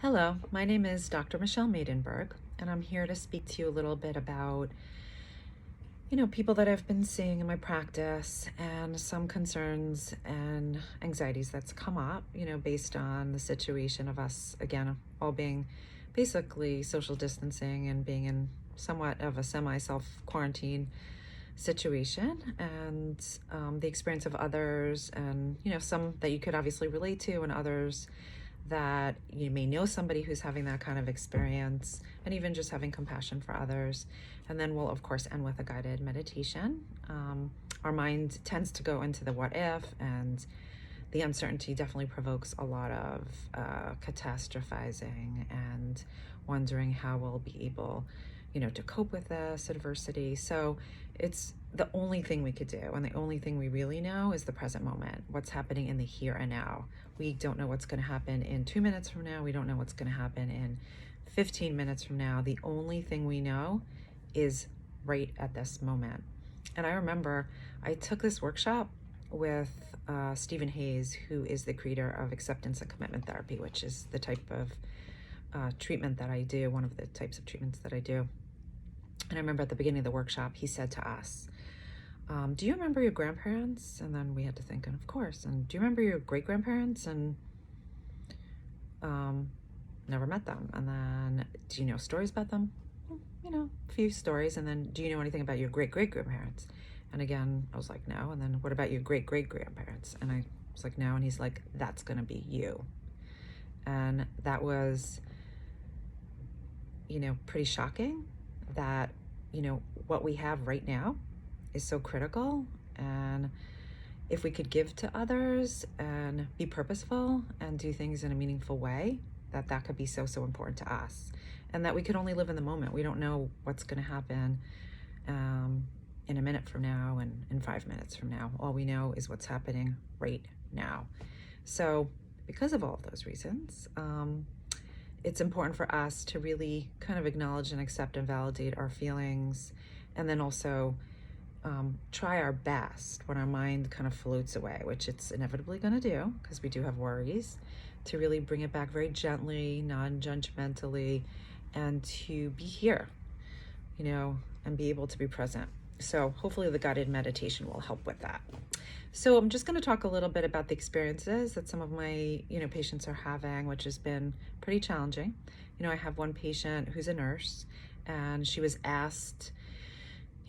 Hello, my name is Dr. Michelle Maidenberg, and I'm here to speak to you a little bit about, people that I've been seeing in my practice and some concerns and anxieties that's come up, based on the situation of us, again, all being basically social distancing and being in somewhat of a semi-self quarantine situation and the experience of others and, some that you could obviously relate to and others that you may know somebody who's having that kind of experience, and even just having compassion for others. And then we'll, of course, end with a guided meditation. Our mind tends to go into the what if, and the uncertainty definitely provokes a lot of catastrophizing and wondering how we'll be able, to cope with this adversity. So it's the only thing we could do. And the only thing we really know is the present moment, what's happening in the here and now. We don't know what's going to happen in 2 minutes from now. We don't know what's going to happen in 15 minutes from now. The only thing we know is right at this moment. And I remember I took this workshop with Stephen Hayes, who is the creator of acceptance and commitment therapy, which is the type of treatment that I do, one of the types of treatments that I do. And I remember at the beginning of the workshop, he said to us, do you remember your grandparents? And then we had to think, and of course. And do you remember your great-grandparents? And never met them. And then, do you know stories about them? A few stories. And then, do you know anything about your great-great-grandparents? And again, I was like, no. And then, what about your great-great-grandparents? And I was like, no. And he's like, that's going to be you. And that was, pretty shocking that, what we have right now is so critical. And if we could give to others and be purposeful and do things in a meaningful way, that could be so important to us. And that we could only live in the moment. We don't know what's going to happen in a minute from now and in 5 minutes from now. All we know is what's happening right now. So because of all of those reasons, it's important for us to really kind of acknowledge and accept and validate our feelings, and then also try our best when our mind kind of floats away, which it's inevitably going to do because we do have worries, to really bring it back very gently, non-judgmentally, and to be here, and be able to be present. So hopefully the guided meditation will help with that. So I'm just going to talk a little bit about the experiences that some of my, patients are having, which has been pretty challenging. I have one patient who's a nurse, and she was asked,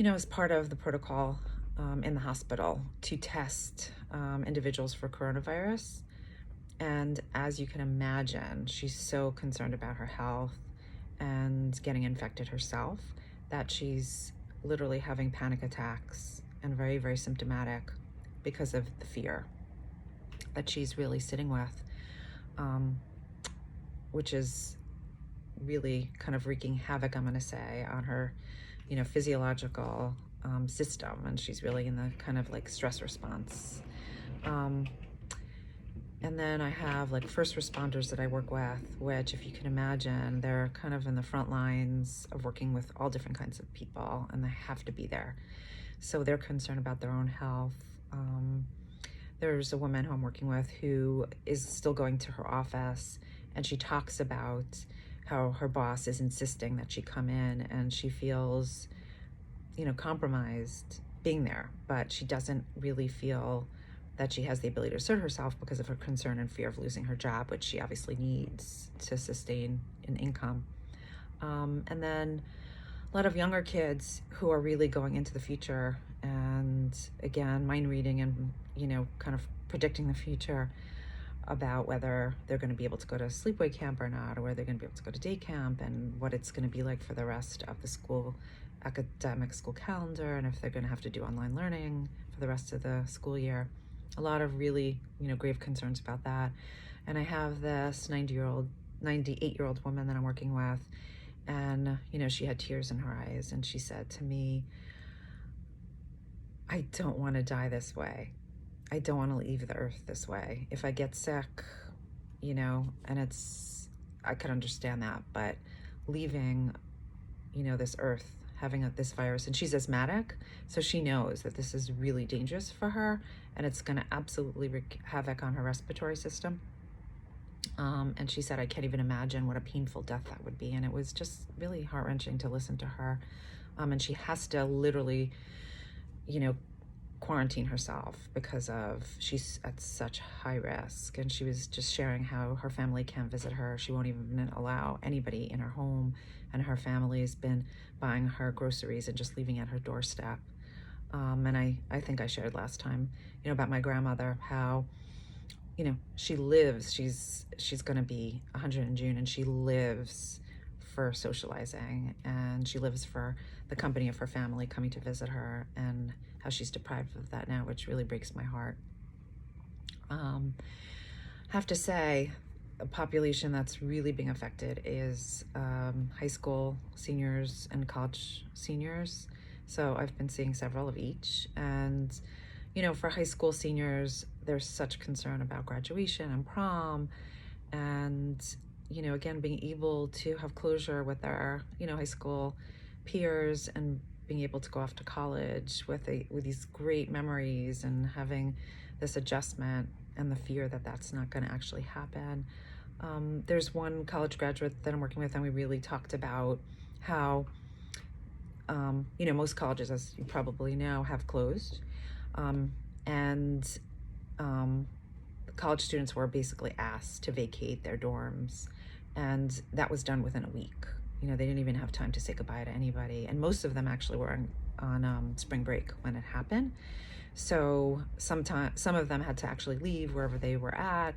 as part of the protocol in the hospital, to test individuals for coronavirus. And as you can imagine, she's so concerned about her health and getting infected herself that she's literally having panic attacks and very, very symptomatic because of the fear that she's really sitting with, which is really kind of wreaking havoc, I'm going to say, on her, physiological system. And she's really in the kind of like stress response. And then I have like first responders that I work with, which, if you can imagine, they're kind of in the front lines of working with all different kinds of people, and they have to be there. So they're concerned about their own health. There's a woman who I'm working with who is still going to her office, and she talks about how her boss is insisting that she come in, and she feels, compromised being there, but she doesn't really feel that she has the ability to assert herself because of her concern and fear of losing her job, which she obviously needs to sustain an income. And then a lot of younger kids who are really going into the future and, again, mind reading and, kind of predicting the future about whether they're going to be able to go to sleepaway camp or not, or whether they're going to be able to go to day camp, and what it's going to be like for the rest of the school academic school calendar, and if they're going to have to do online learning for the rest of the school year. A lot of really, grave concerns about that. And I have this 98-year-old woman that I'm working with, and, she had tears in her eyes, and she said to me, I don't want to die this way. I don't want to leave the earth this way. If I get sick, and I could understand that, but leaving, this earth, having this virus, and she's asthmatic, so she knows that this is really dangerous for her, and it's going to absolutely wreak havoc on her respiratory system. And she said, I can't even imagine what a painful death that would be. And it was just really heart-wrenching to listen to her. And she has to literally, you know, quarantine herself because she's at such high risk. And she was just sharing how her family can't visit her. She won't even allow anybody in her home, and her family's been buying her groceries and just leaving at her doorstep. And I think I shared last time, about my grandmother, how, she lives, she's going to be 100 in June, and she lives for socializing, and she lives for the company of her family coming to visit her, and how she's deprived of that now, which really breaks my heart. Have to say, a population that's really being affected is high school seniors and college seniors. So I've been seeing several of each. And, for high school seniors, there's such concern about graduation and prom. And, again, being able to have closure with our, high school peers, and being able to go off to college with these great memories, and having this adjustment and the fear that that's not going to actually happen. There's one college graduate that I'm working with, and we really talked about how, most colleges, as you probably know, have closed. And college students were basically asked to vacate their dorms, and that was done within a week. They didn't even have time to say goodbye to anybody, and most of them actually were on spring break when it happened. So some of them had to actually leave wherever they were at.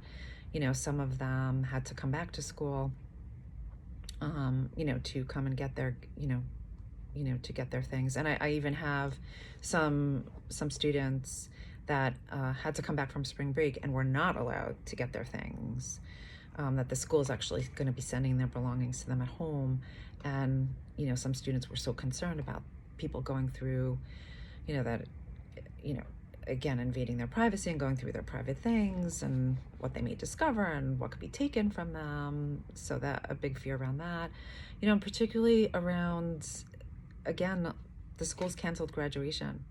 Some of them had to come back to school, to come and get their, to get their things. And I even have some students that had to come back from spring break and were not allowed to get their things, that the school is actually going to be sending their belongings to them at home. And, some students were so concerned about people going through, again, invading their privacy and going through their private things, and what they may discover and what could be taken from them. So that a big fear around that, particularly around, again, the school's canceled graduation.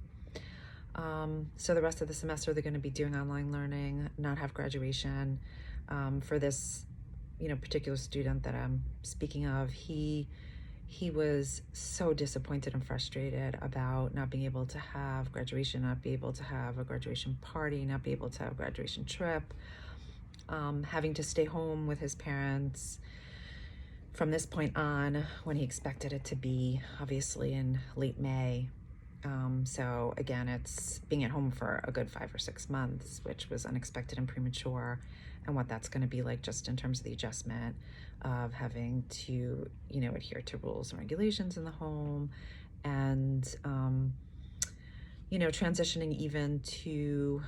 So the rest of the semester, they're going to be doing online learning, not have graduation. For this, particular student that I'm speaking of, he was so disappointed and frustrated about not being able to have graduation, not be able to have a graduation party, not be able to have a graduation trip, having to stay home with his parents from this point on, when he expected it to be obviously in late May. So again, it's being at home for a good 5 or 6 months, which was unexpected and premature, and what that's going to be like just in terms of the adjustment of having to, adhere to rules and regulations in the home, and, transitioning even to,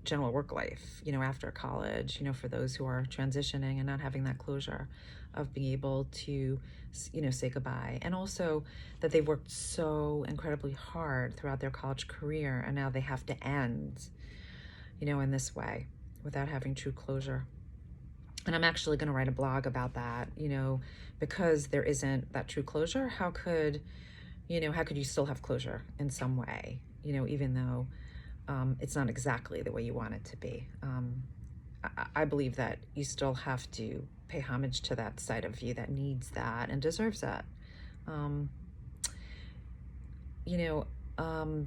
general work life, after college, for those who are transitioning and not having that closure of being able to, say goodbye. And also that they've worked so incredibly hard throughout their college career, and now they have to end, in this way, without having true closure. And I'm actually going to write a blog about that, because there isn't that true closure. How could you still have closure in some way, even though it's not exactly the way you want it to be? I believe that you still have to pay homage to that side of you that needs that and deserves that.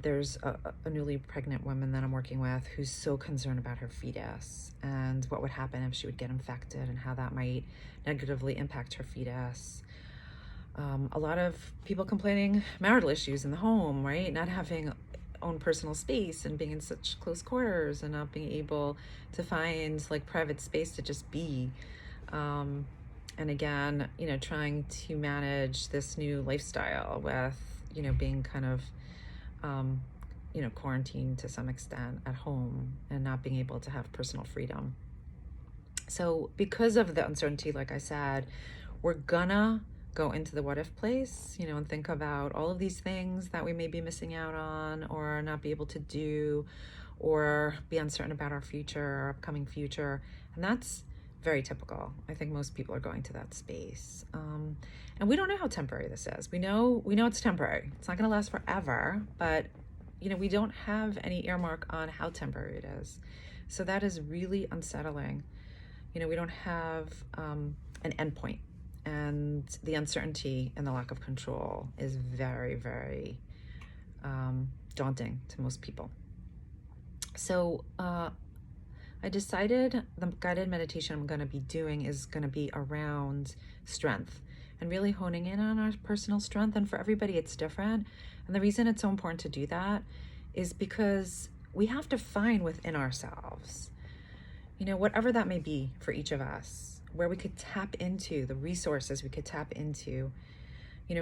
There's a newly pregnant woman that I'm working with who's so concerned about her fetus and what would happen if she would get infected, and how that might negatively impact her fetus. A lot of people complaining marital issues in the home, right? Not having own personal space, and being in such close quarters, and not being able to find like private space to just be. And again, trying to manage this new lifestyle with, being kind of, quarantined to some extent at home, and not being able to have personal freedom. So because of the uncertainty, like I said, we're gonna go into the what if place, and think about all of these things that we may be missing out on, or not be able to do, or be uncertain about our future, our upcoming future. And that's very typical. I think most people are going to that space. And we don't know how temporary this is. We know it's temporary. It's not going to last forever, but we don't have any earmark on how temporary it is. So that is really unsettling. we don't have an endpoint, and the uncertainty and the lack of control is very, very daunting to most people. So I decided the guided meditation I'm going to be doing is going to be around strength and really honing in on our personal strength. And for everybody, it's different. And the reason it's so important to do that is because we have to find within ourselves, whatever that may be for each of us, where we could tap into the resources we could tap into,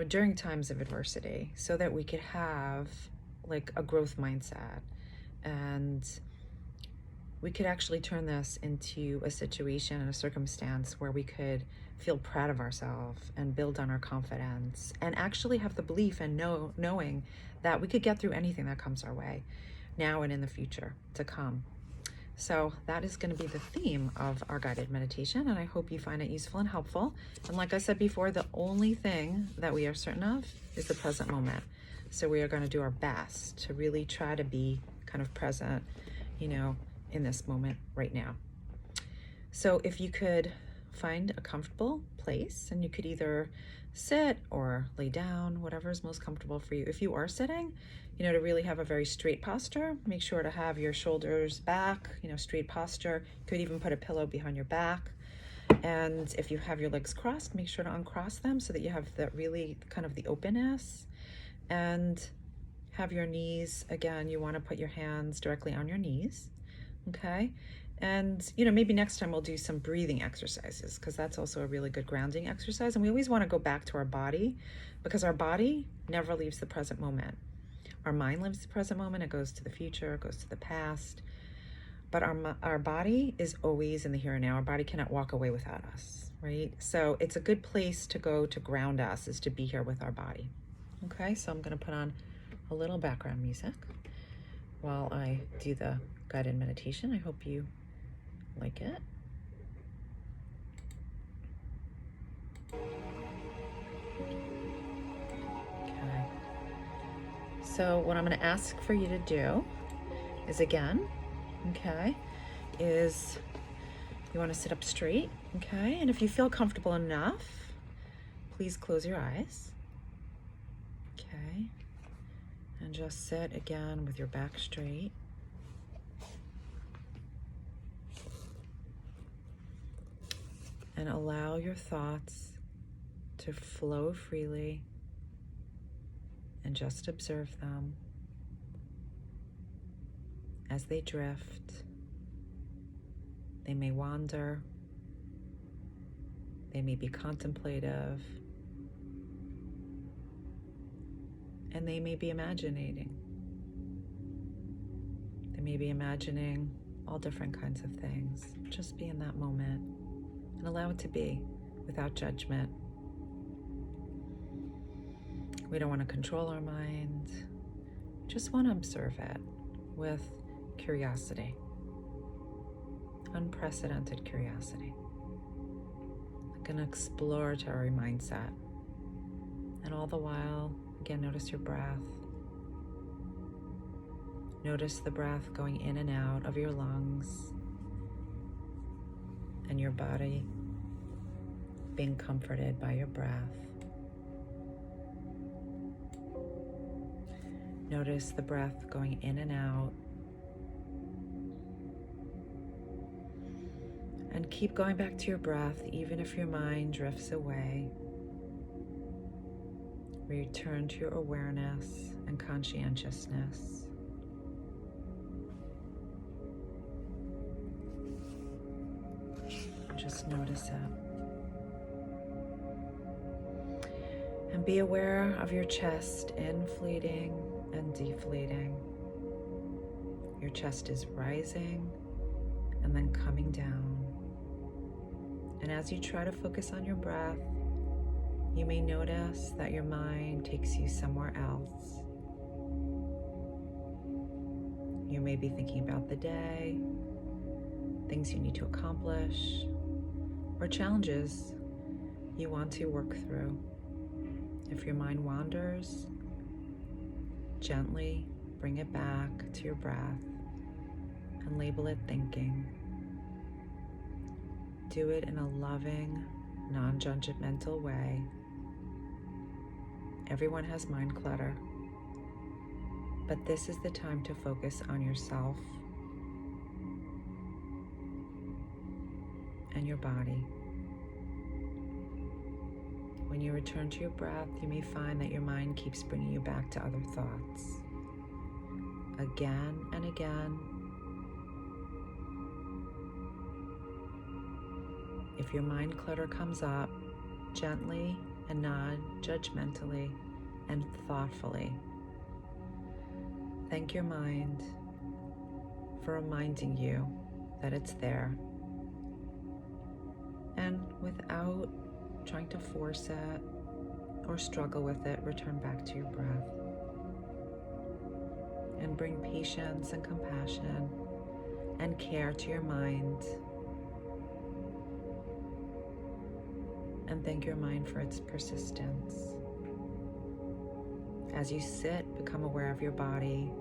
during times of adversity, so that we could have like a growth mindset, and we could actually turn this into a situation and a circumstance where we could feel proud of ourselves and build on our confidence and actually have the belief and knowing that we could get through anything that comes our way now and in the future to come. So that is going to be the theme of our guided meditation, and I hope you find it useful and helpful. And like I said before, the only thing that we are certain of is the present moment. So we are going to do our best to really try to be kind of present, in this moment right now. So if you could find a comfortable place, and you could either sit or lay down, whatever is most comfortable for you. If you are sitting, to really have a very straight posture, make sure to have your shoulders back, straight posture. You could even put a pillow behind your back. And if you have your legs crossed, make sure to uncross them so that you have the really kind of the openness. And have your knees, again, you want to put your hands directly on your knees. Okay. And, maybe next time we'll do some breathing exercises, because that's also a really good grounding exercise. And we always want to go back to our body, because our body never leaves the present moment. Our mind lives the present moment. It goes to the future, it goes to the past. But our body is always in the here and now. Our body cannot walk away without us, right? So it's a good place to go to ground us, is to be here with our body. Okay, so I'm going to put on a little background music while I do the guided meditation. I hope you like it. Okay. So what I'm going to ask for you to do is, again, is you want to sit up straight, okay? And if you feel comfortable enough, please close your eyes, okay? And just sit again with your back straight. And allow your thoughts to flow freely, and just observe them as they drift. They may wander, they may be contemplative, and they may be imagining. They may be imagining all different kinds of things. Just be in that moment and allow it to be without judgment. We don't want to control our mind. Just want to observe it with curiosity, unprecedented curiosity, like an exploratory mindset. And all the while, again, notice your breath. Notice the breath going in and out of your lungs, and your body being comforted by your breath. Notice the breath going in and out. And keep going back to your breath, even if your mind drifts away. Return to your awareness and conscientiousness. Just notice it. And be aware of your chest inflating and deflating. Your chest is rising and then coming down. And as you try to focus on your breath, you may notice that your mind takes you somewhere else. You may be thinking about the day, things you need to accomplish, or challenges you want to work through. If your mind wanders, gently bring it back to your breath and label it thinking. do it in a loving, non-judgmental way. Everyone has mind clutter, but this is the time to focus on yourself and your body. When you return to your breath, you may find that your mind keeps bringing you back to other thoughts. Again and again. If your mind clutter comes up, gently and non-judgmentally and thoughtfully, thank your mind for reminding you that it's there. And without trying to force it or struggle with it, return back to your breath. And bring patience and compassion and care to your mind. And thank your mind for its persistence. As you sit, become aware of your body,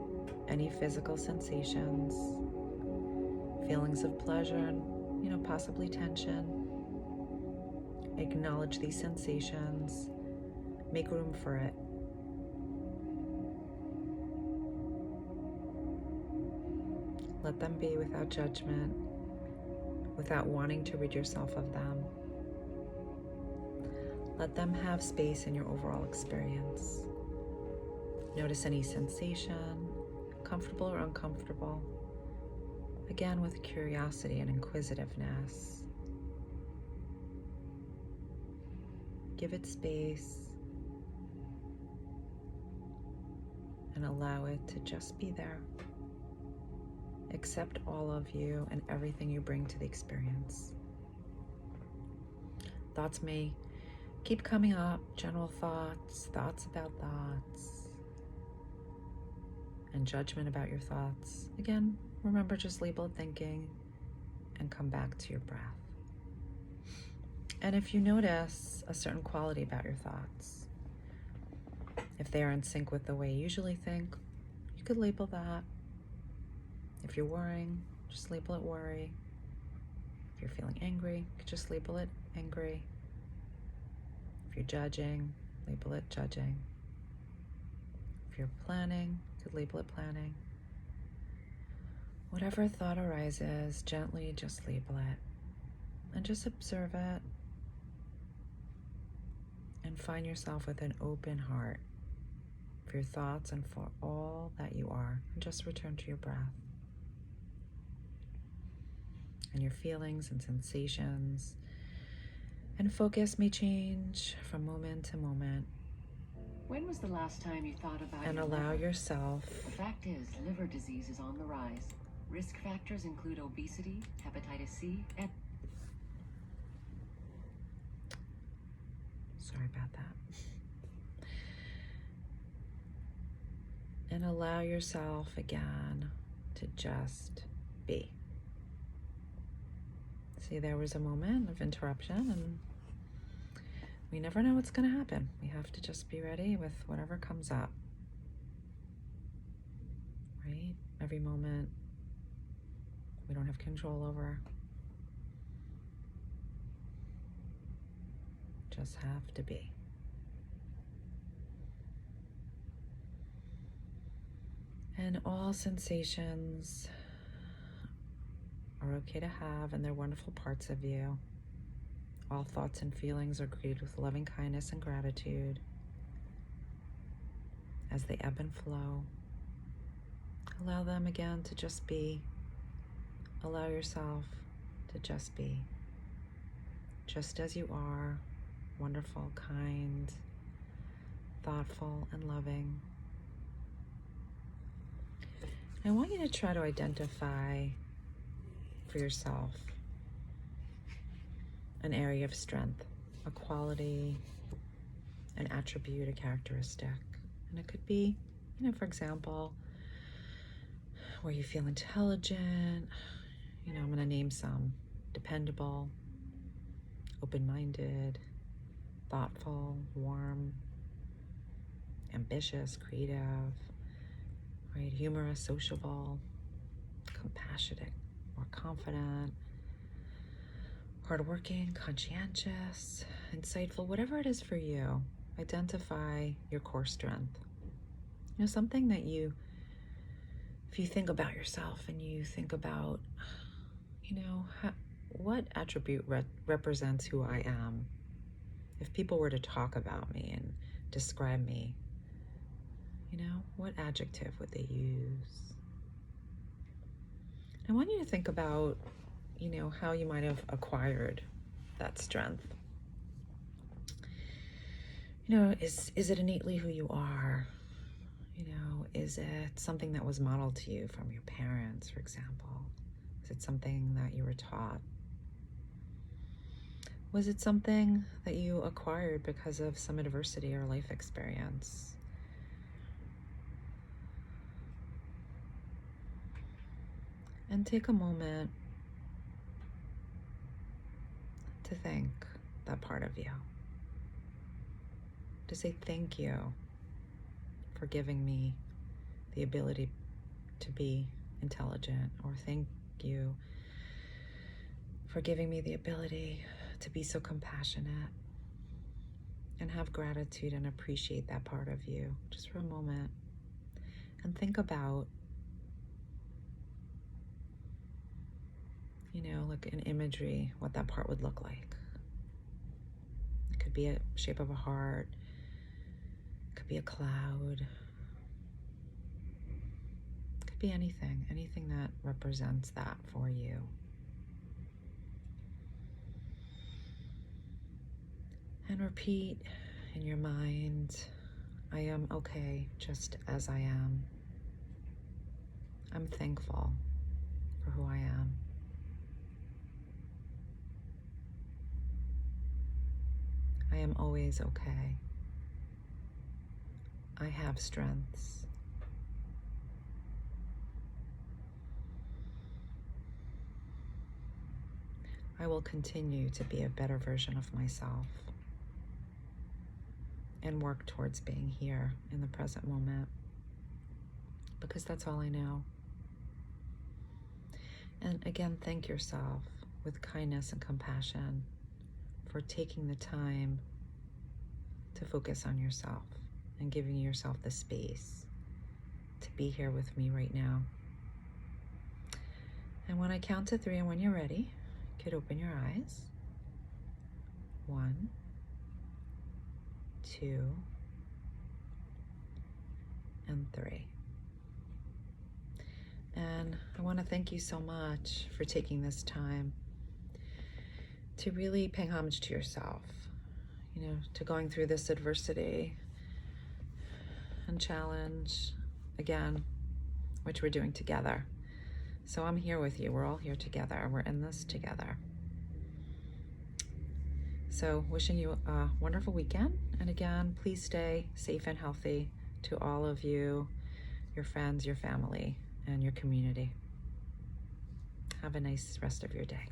any physical sensations, feelings of pleasure, and possibly tension. Acknowledge these sensations. Make room for it. Let them be without judgment, without wanting to rid yourself of them. Let them have space in your overall experience. Notice any sensation, comfortable or uncomfortable, again with curiosity and inquisitiveness. Give it space and allow it to just be there. Accept all of you and everything you bring to the experience. Thoughts may keep coming up, general thoughts, thoughts about thoughts, and judgment about your thoughts. Again, remember, just label thinking and come back to your breath. And if you notice a certain quality about your thoughts, if they are in sync with the way you usually think, you could label that. If you're worrying, just label it worry. If you're feeling angry, you could just label it angry. If you're judging, label it judging. If you're planning, you could label it planning. Whatever thought arises, gently just label it and just observe it. And find yourself with an open heart for your thoughts and for all that you are. And just return to your breath. And your feelings and sensations. And focus may change from moment to moment. When was the last time you thought about And your allow liver? yourself. The fact is, liver disease is on the rise. Risk factors include obesity, hepatitis C, and... Sorry about that. And allow yourself again to just be. See, there was a moment of interruption, and we never know what's going to happen. We have to just be ready with whatever comes up. Right? Every moment we don't have control over. Just have to be. And all sensations are okay to have, and they're wonderful parts of you. All thoughts and feelings are greeted with loving kindness and gratitude as they ebb and flow. Allow them again to just be. Allow yourself to just be. Just as you are, wonderful, kind, thoughtful, and loving. I want you to try to identify for yourself an area of strength, a quality, an attribute, a characteristic. And it could be, for example, where you feel intelligent. I'm going to name some: dependable, open-minded, thoughtful, warm, ambitious, creative, right? Humorous, sociable, compassionate, more confident, hardworking, conscientious, insightful, whatever it is for you. Identify your core strength. Something that if you think about yourself and you think about, what attribute represents who I am. If people were to talk about me and describe me, what adjective would they use? I want you to think about, how you might have acquired that strength. Is it innately who you are? Is it something that was modeled to you from your parents, for example? Is it something that you were taught? Was it something that you acquired because of some adversity or life experience? And take a moment to thank that part of you. To say thank you for giving me the ability to be intelligent, or thank you for giving me the ability to be so compassionate, and have gratitude and appreciate that part of you just for a moment, and think about, like an imagery, what that part would look like. It could be a shape of a heart, it could be a cloud, it could be anything that represents that for you. And repeat in your mind, I am okay just as I am. I'm thankful for who I am. I am always okay. I have strengths. I will continue to be a better version of myself and work towards being here in the present moment, because that's all I know. And again, thank yourself with kindness and compassion for taking the time to focus on yourself and giving yourself the space to be here with me right now. And when I count to 3 and when you're ready, you could open your eyes. 1, 2, and 3. And I want to thank you so much for taking this time to really pay homage to yourself, to going through this adversity and challenge again, which we're doing together. So I'm here with you. We're all here together. We're in this together. So wishing you a wonderful weekend. And again, please stay safe and healthy to all of you, your friends, your family, and your community. Have a nice rest of your day.